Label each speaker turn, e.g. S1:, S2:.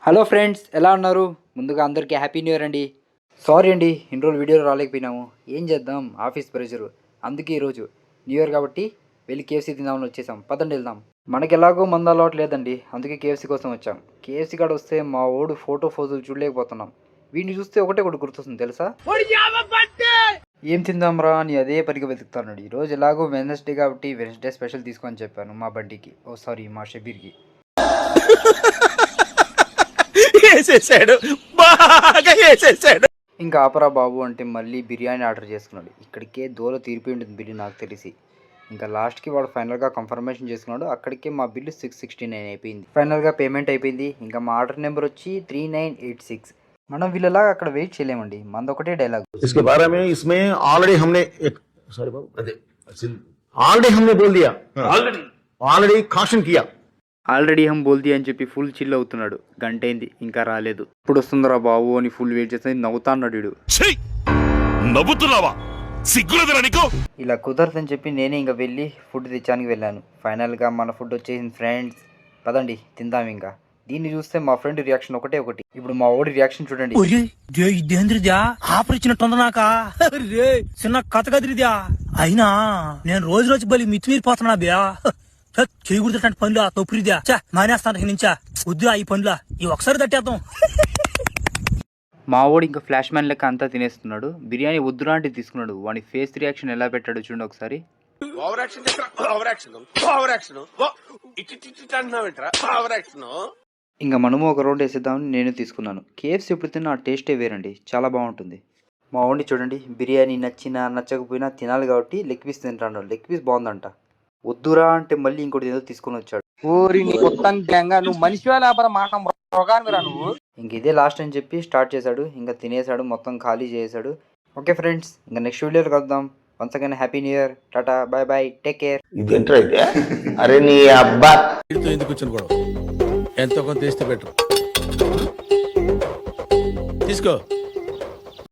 S1: Hello friends, ఎలా ఉన్నారు? ముందుగా అందరికీ హ్యాపీ న్యూ ఇయర్ అండి. సారీ అండి, ఇన్ని రోజులు వీడియోలు రాలేకపోయినాము. ఏం చేద్దాం, ఆఫీస్ ప్రెషరు. అందుకే ఈరోజు న్యూ ఇయర్ కాబట్టి వెళ్ళి కేఎఫ్సీ తిందామని వచ్చేసాం. పదండి వెళ్దాం. మనకి ఎలాగో మందు అలవాటు లేదండి, అందుకే కేఎఫ్సీ కోసం వచ్చాం. కేఎఫ్సీ కాడ వస్తే మా ఓడు ఫోజులు చూడలేకపోతున్నాం. వీడిని చూస్తే ఒకటే గుర్తొస్తుంది తెలుసా? ఏం తిందాంరా అని అదే పనిగా వెతుకుతాను. ఈరోజు ఎలాగో వెడ్నెస్డే కాబట్టి వెడ్నెస్డే స్పెషల్ తీసుకొని చెప్పాను మా బండికి, మా షబీర్కి. ఇంకా ఆపరా బాబు అంటే మళ్ళీ బిర్యానీ ఆర్డర్ చేసుకున్నాడు. ఇక్కడికే దూరం తీరిపోయి ఉంటుంది బిల్లు నాకు తెలిసి. ఇంకా లాస్ట్కి వాడు ఫైనల్గా కన్ఫర్మేషన్ చేసుకున్నాడు. అక్కడికే మా బిల్లు 669 అయిపోయింది. ఫైనల్గా పేమెంట్ అయిపోయింది. ఇంకా మా ఆర్డర్ నెంబర్ వచ్చి 3986. మనం వీళ్ళలాగా అక్కడ వెయిట్ చేయలేమండి, మనదొకటే డైలాగ్. ఆల్రెడీ హమ్ బోల్ది అని చెప్పి ఫుల్ చిల్ అవుతున్నాడు. గంటైంది ఇంకా రాలేదు. ఇప్పుడు వస్తుందిరా బాబు అని ఫుల్ వెయిట్ చేస్తే నవ్వుతా అన్నాడు వీడు. ఇలా కుదరదని చెప్పి నేనే ఇంకా వెళ్ళి ఫుడ్ తెచ్చానికి వెళ్ళాను. ఫైనల్గా మన ఫుడ్ వచ్చేసింది ఫ్రెండ్స్. పదండి తిందాం. ఇంకా దీన్ని చూస్తే మా ఫ్రెండ్ రియాక్షన్ ఒకటి. ఇప్పుడు మా ఓడి రియాక్షన్ చూడండి. చిన్న కథ కదిరిద్యా అయినా నేను రోజు బలి మితిమీరిపోతున్నా బ్యా. చేయకూడదు పనులు తొప్పురిద్యా మానేస్తాను నుంచా వద్దురా ఈ పనుల ఈ ఒకసారి తట్టేద్దాం. మా వాడు ఇంకా ఫ్లాష్ మ్యాన్ లెక్క అంతా తినేస్తున్నాడు. బిర్యానీ వద్దురా అంటే తీసుకున్నాడు. వాడి ఫేస్ రియాక్షన్ ఎలా పెట్టాడు చూడండి ఒకసారి. ఇంకా మనము ఒక రౌండ్ వేసేద్దామని నేను తీసుకున్నాను. కేఎఫ్సీ ఎప్పుడు తిన్నా ఆ టేస్టే వేరండి, చాలా బాగుంటుంది. మా వాడిని చూడండి, బిర్యానీ నచ్చినా నచ్చకపోయినా తినాలి కాబట్టి లెగ్ పీస్ తింటాడు. లెగ్ పీస్ బాగుందంట. వద్దురా అంటే మళ్ళీ ఇంకోటి ఏదో తీసుకొని వచ్చాడు. ఇంక ఇదే లాస్ట్ అని చెప్పి స్టార్ట్ చేశాడు. ఇంకా తినేశాడు, మొత్తం ఖాళీ చేశాడు. ఓకే ఫ్రెండ్స్, ఇంకా నెక్స్ట్ వీడియోలో కలుద్దాం. Once again happy new year, Tata, by by, take care.
S2: అరే నీ అబ్బా
S3: ఎందుకు వచ్చిన గొడవ ఎంతో కొంత తీస్తే బెటర్. తీసుకో.